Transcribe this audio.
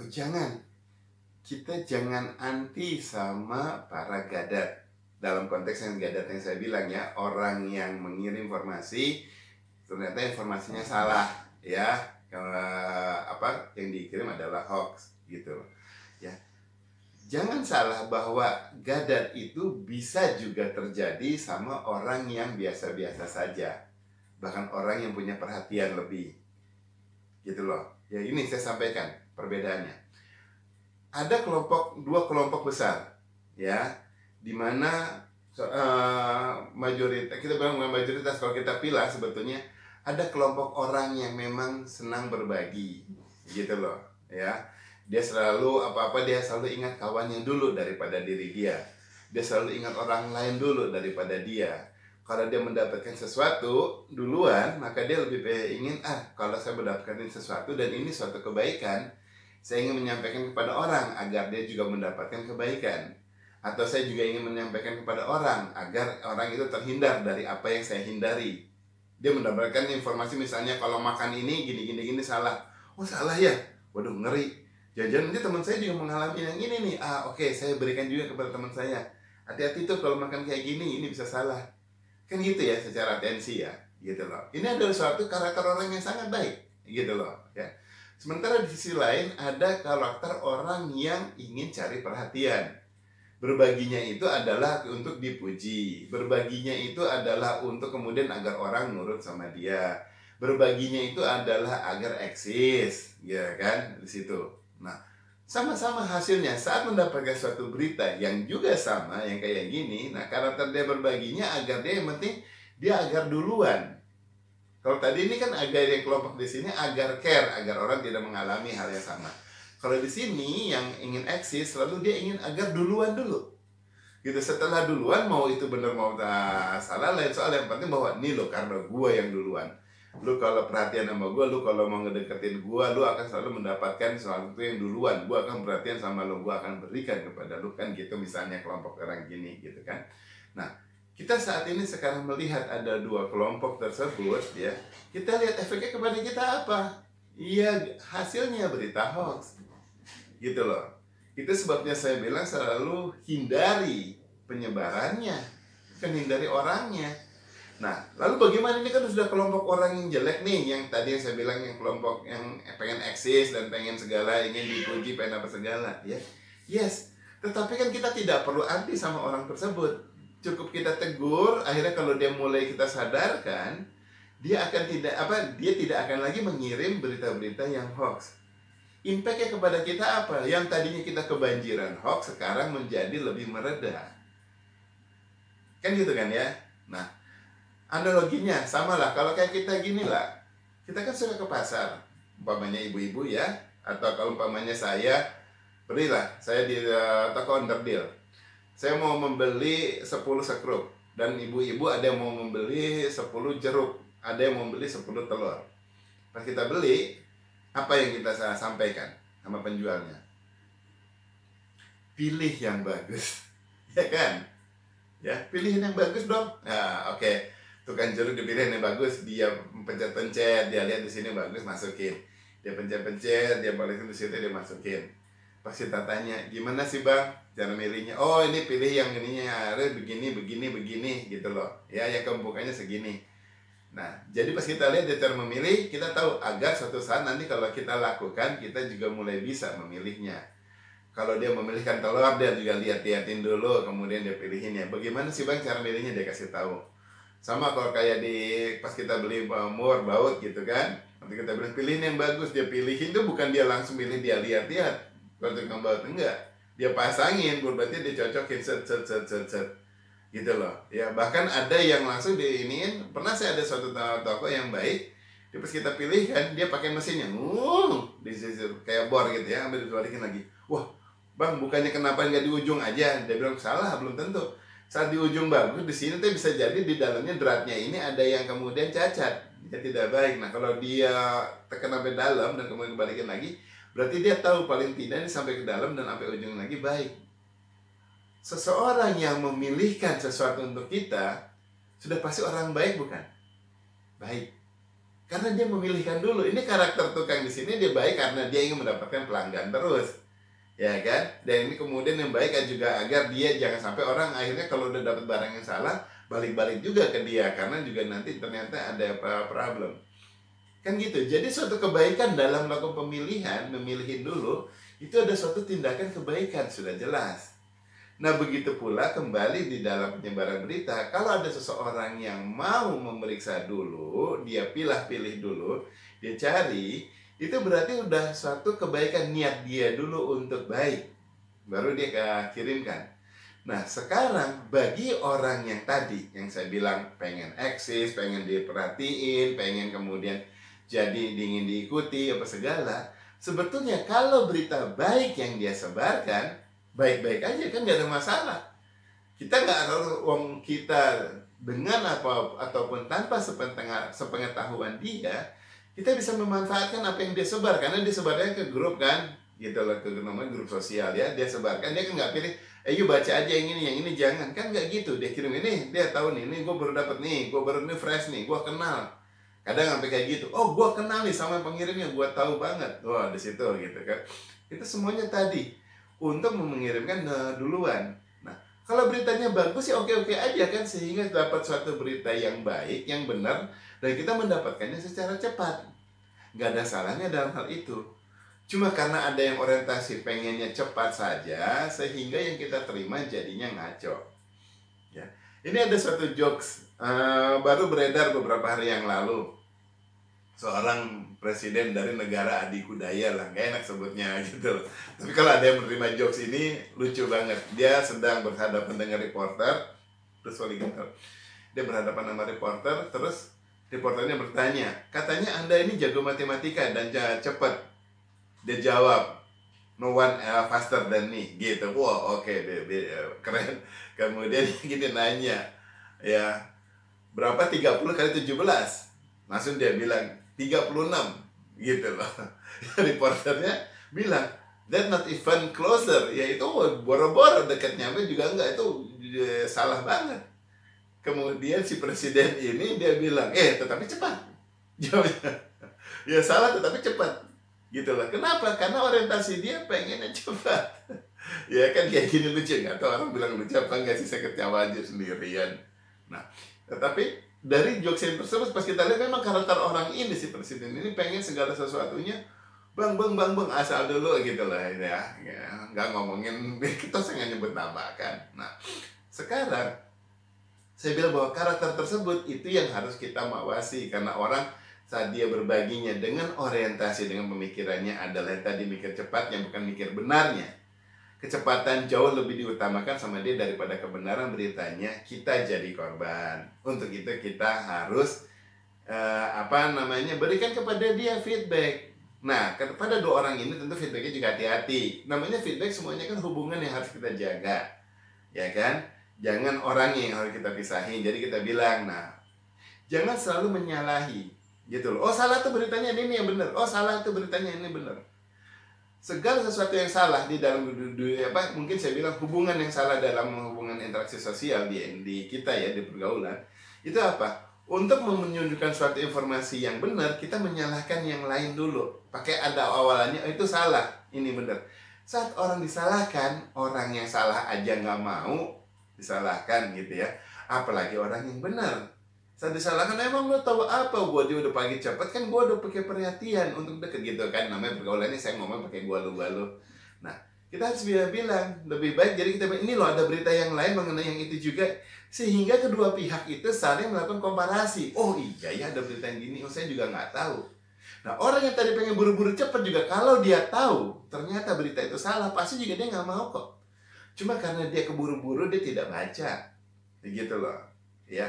Oh jangan, kita jangan anti sama para gadat. Dalam konteks yang gadat yang saya bilang ya, orang yang mengirim informasi ternyata informasinya salah ya, apa yang dikirim adalah hoax gitu ya. Jangan salah bahwa gadat itu bisa juga terjadi sama orang yang biasa-biasa saja, bahkan orang yang punya perhatian lebih gitu loh ya. Ini saya sampaikan perbedaannya. Ada dua kelompok besar ya, dimana mayoritas, kita bilang mayoritas, kalau kita pilih sebetulnya ada kelompok orang yang memang senang berbagi gitu loh ya. Dia selalu apa-apa dia selalu ingat kawannya dulu daripada diri dia. Dia selalu ingat orang lain dulu daripada dia. Kalau dia mendapatkan sesuatu duluan, maka dia lebih ingin, kalau saya mendapatkan sesuatu dan ini suatu kebaikan, saya ingin menyampaikan kepada orang agar dia juga mendapatkan kebaikan. Atau saya juga ingin menyampaikan kepada orang agar orang itu terhindar dari apa yang saya hindari. Dia mendapatkan informasi misalnya kalau makan ini gini salah. Oh salah ya? Waduh ngeri. Jangan-jangan nanti teman saya juga mengalami yang ini nih. Oke, saya berikan juga kepada teman saya. Hati-hati tuh kalau makan kayak gini, ini bisa salah. Kan gitu ya secara atensi ya, gitu loh. Ini adalah suatu karakter orang yang sangat baik, gitu loh ya. Sementara di sisi lain ada karakter orang yang ingin cari perhatian. Berbaginya itu adalah untuk dipuji. Berbaginya itu adalah untuk kemudian agar orang nurut sama dia. Berbaginya itu adalah agar eksis, ya kan, di situ. Nah, sama-sama hasilnya saat mendapatkan suatu berita yang juga sama, yang kayak gini. Nah, karakter dia berbaginya agar dia, yang penting dia agar duluan. Kalau tadi ini kan agar yang kelompok di sini agar care, agar orang tidak mengalami hal yang sama. Kalau di sini yang ingin eksis selalu dia ingin agar duluan dulu. Gitu, setelah duluan mau itu benar mau salah lain soal, yang penting bahwa nih lo karena gua yang duluan. Lu kalau perhatian sama gua, lu kalau mau ngedeketin gua, lu akan selalu mendapatkan sesuatu yang duluan. Gua akan perhatian sama lu, gua akan berikan kepada lu, kan gitu misalnya kelompok orang gini gitu kan. Nah, kita saat ini sekarang melihat ada dua kelompok tersebut ya. Kita lihat efeknya kepada kita apa? Iya, hasilnya berita hoax. Gitu loh. Itu sebabnya saya bilang selalu hindari penyebarannya, bukan hindari orangnya. Nah, lalu bagaimana, ini kan sudah kelompok orang yang jelek nih, yang tadi yang saya bilang yang kelompok yang pengen eksis dan pengen segala, ingin dipuji, pengen apa segala, ya. Yes, tetapi kan kita tidak perlu anti sama orang tersebut. Cukup kita tegur, akhirnya kalau dia mulai kita sadarkan, dia tidak akan lagi mengirim berita-berita yang hoax. Impactnya kepada kita apa? Yang tadinya kita kebanjiran hoax sekarang menjadi lebih mereda. Kan gitu kan ya? Nah, analoginya sama lah. Kalau kayak kita gini lah, kita kan suka ke pasar, umpamanya ibu-ibu ya, atau kalau umpamanya saya, berilah, saya di toko onderdil, saya mau membeli 10 sekrup, dan ibu-ibu ada yang mau membeli 10 jeruk, ada yang mau membeli 10 telur. Pas kita beli, apa yang kita sampaikan sama penjualnya? Pilih yang bagus, ya kan? Ya, pilihin yang bagus dong. Nah, oke. Tukang jeruk dipilih yang bagus, dia pencet-pencet, dia lihat di sini bagus, masukin. Dia pencet-pencet, dia balikin di situ, dia masukin. Pas kita tanya, gimana sih bang cara milihnya? Oh, ini pilih yang ininya, harus begini, gitu loh. Ya, yang kebukannya segini. Nah, jadi pas kita lihat dia cara memilih, kita tahu agar suatu saat nanti kalau kita lakukan, kita juga mulai bisa memilihnya. Kalau dia memilihkan telur, dia juga lihat-liatin dulu, kemudian dia pilihinnya. Bagaimana sih bang cara milihnya, dia kasih tahu. Sama kalau kayak pas kita beli mur, baut gitu kan, nanti kita bilang pilihin yang bagus, dia pilihin tuh bukan dia langsung pilih, dia lihat-lihat. Kalau tukang baut enggak, dia pasangin, berarti dia cocokin, set. Gitu loh ya. Bahkan ada yang langsung diiniin. Pernah saya ada suatu toko yang baik, dia pas kita pilih kan, dia pakai mesinnya di sisi kayak bor gitu ya, ambil dibalikin lagi. Wah bang, bukannya kenapa nggak di ujung aja? Dia bilang salah, belum tentu. Saat di ujung bagus, di sini tuh bisa jadi di dalamnya dratnya ini ada yang kemudian cacat, ya tidak baik. Nah kalau dia tekan sampai dalam dan kemudian balikin lagi, berarti dia tahu paling tidak ini sampai ke dalam dan sampai ujung lagi baik. Seseorang yang memilihkan sesuatu untuk kita sudah pasti orang baik, bukan? Baik. Karena dia memilihkan dulu. Ini karakter tukang di sini, dia baik karena dia ingin mendapatkan pelanggan terus. Ya kan? Dan ini kemudian yang baik juga agar dia jangan sampai orang akhirnya kalau udah dapat barang yang salah, balik-balik juga ke dia. Karena juga nanti ternyata ada problem. Kan gitu. Jadi suatu kebaikan dalam melakukan pemilihan, memilihin dulu, itu ada suatu tindakan kebaikan, sudah jelas. Nah, begitu pula kembali di dalam penyebaran berita, kalau ada seseorang yang mau memeriksa dulu, dia pilih dulu, dia cari, itu berarti udah suatu kebaikan, niat dia dulu untuk baik, baru dia kirimkan. Nah, sekarang bagi orang yang tadi, yang saya bilang pengen eksis, pengen diperhatiin, pengen kemudian jadi ingin diikuti, apa segala, sebetulnya kalau berita baik yang dia sebarkan, baik-baik aja kan, nggak ada masalah. Kita nggak harus uang kita dengan apa ataupun tanpa sepengetahuan dia, kita bisa memanfaatkan apa yang dia sebar, karena dia sebarnya ke grup kan, gitu loh, ke namanya grup sosial ya, dia sebarkan, dia kan nggak pilih, yuk baca aja yang ini jangan, kan nggak gitu, dia kirim ini, dia tahu nih, ini gue baru dapat nih, gue baru ini fresh nih, gue kenal, kadang sampai kayak gitu, oh gue kenal nih sama pengirimnya, gue tahu banget, wah di situ gitu kan, itu semuanya tadi untuk mengirimkan duluan. Nah, kalau beritanya bagus sih oke-oke aja kan, sehingga dapat suatu berita yang baik, yang benar, dan kita mendapatkannya secara cepat. Nggak ada salahnya dalam hal itu. Cuma karena ada yang orientasi pengennya cepat saja, sehingga yang kita terima jadinya ngaco. Ya. Ini ada suatu jokes baru beredar beberapa hari yang lalu. Seorang presiden dari negara adikudaya lah, gak enak sebutnya gitu. Tapi kalau ada yang menerima jokes ini lucu banget. Dia sedang berhadapan dengan reporter, terus dia berhadapan sama reporter, terus reporternya bertanya, katanya Anda ini jago matematika dan cepat. Dia jawab, no one faster than me, gitu. Wow, oke, keren. Kemudian gini nanya, ya berapa 30 kali 17? Langsung dia bilang 36, gitu loh. Reporternya bilang, that not even closer, yaitu boro-boro deket nyampe juga enggak, itu salah banget. Kemudian si presiden ini dia bilang, tetapi cepat. Jawabnya, ya salah tetapi cepat, gitu loh. Kenapa? Karena orientasi dia pengennya cepat. Ya kan kayak gini lucu, nggak tahu orang bilang lucu apa enggak sih, saya ketawa aja sendirian. Nah, tetapi dari jokes yang tersebut pas kita lihat memang karakter orang ini, si presiden ini pengen segala sesuatunya bang asal dulu gitu lah ya, nggak ngomongin kita sengaja nyebut nama kan. Nah, sekarang saya bilang bahwa karakter tersebut itu yang harus kita mawasi, karena orang saat dia berbaginya dengan orientasi, dengan pemikirannya adalah tadi mikir cepat yang bukan mikir benarnya. Kecepatan jauh lebih diutamakan sama dia daripada kebenaran beritanya, kita jadi korban. Untuk itu kita harus berikan kepada dia feedback. Nah, kepada dua orang ini tentu feedbacknya juga hati-hati. Namanya feedback semuanya kan hubungan yang harus kita jaga, ya kan? Jangan orangnya yang harus kita pisahin. Jadi kita bilang, nah, jangan selalu menyalahi, gitu loh. Oh salah tuh beritanya ini yang benar. Oh salah tuh beritanya ini benar. Segala sesuatu yang salah di dalam mungkin saya bilang hubungan yang salah dalam hubungan interaksi sosial di kita ya, di pergaulan, itu apa? Untuk menunjukkan suatu informasi yang benar, kita menyalahkan yang lain dulu. Pakai ada awalannya, itu salah, ini benar. Saat orang disalahkan, orang yang salah aja nggak mau disalahkan gitu ya, apalagi orang yang benar. Saat disalahkan, emang lo tahu apa? Gue dia udah pagi cepet kan, gue udah pakai perhatian untuk deket gitu kan. Namanya pergaulan ini saya ngomong pakai gue lo. Nah, kita harus bilang lebih baik. Jadi kita ini loh ada berita yang lain mengenai yang itu juga, sehingga kedua pihak itu saling melakukan komparasi. Oh iya ya ada berita yang gini, saya juga nggak tahu. Nah, orang yang tadi pengen buru-buru cepet juga, kalau dia tahu ternyata berita itu salah, pasti juga dia nggak mau kok. Cuma karena dia keburu-buru, dia tidak baca, begitu loh. Ya,